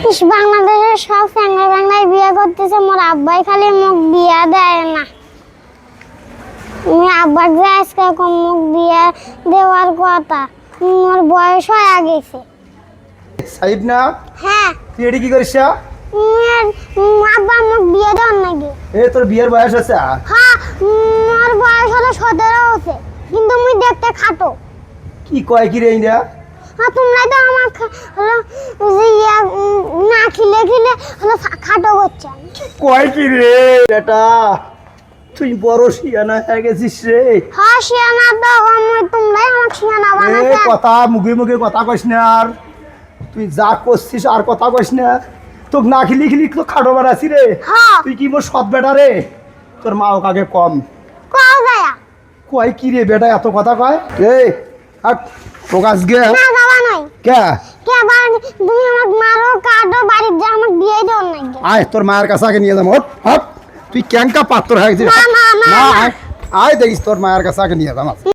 বাংলাদেশের সব ফ্যাংরা ফ্যাংরাই বিয়ে করতেছে, মোর আব্বাই খালি মুখ বিয়া দেয় না। আব্বার যে আজকে মুখ বিয়া দেওয়ার কথা, মোর বয়স হয়ে গেছে। সাইব না? হ্যাঁ। তুই এটি কি করিস? আব্বা মুখ বিয়ে দেওয়ার নাকি? তোর বিয়ের বয়স আছে? হ্যাঁ, মোর বয়স হলো 17 হচ্ছে, কিন্তু মুই দেখতে খাটো। কি কয় কি রে ইন্ডিয়া? হ্যাঁ, তোমরাই তো আমার না খিলে খিলে হলো খাটো করছে। কয় কি রে বেটা, তুই বড় শিয়ানা হয়ে গেছিস রে। হ্যাঁ, শিয়ানা তো তোমরাই আমাকে শিয়ানা বানাইছো। কথা মুখে মুখে কথা কইস না, আর তুই যা করছিস আর কথা কইস না। তোকে না খিলি খিলি তো খাটো বানাছি রে। হ্যাঁ। তুই কি মোর সৎ বেটা রে? তোর মা কাকে কম কও যায়া? কয় কি রে বেটা এত কথা কয়? আর প্রকাশ গে না বাবা নয়। কে কে বাবা, তুমি আমাকে মারো কাটো, বাড়িতে যা আমাকে বিয়ে দাও নাকি? আয় তোর মায়ের কাছে আগে নিয়ে যাবো। হট হট, তুই ক্যাঙ্কা পাত্র হয়ে গেছিস। না, না, না, না না। আয়, আয় দেখিস তোর মায়ের কাছে আগে নিয়ে যাবো।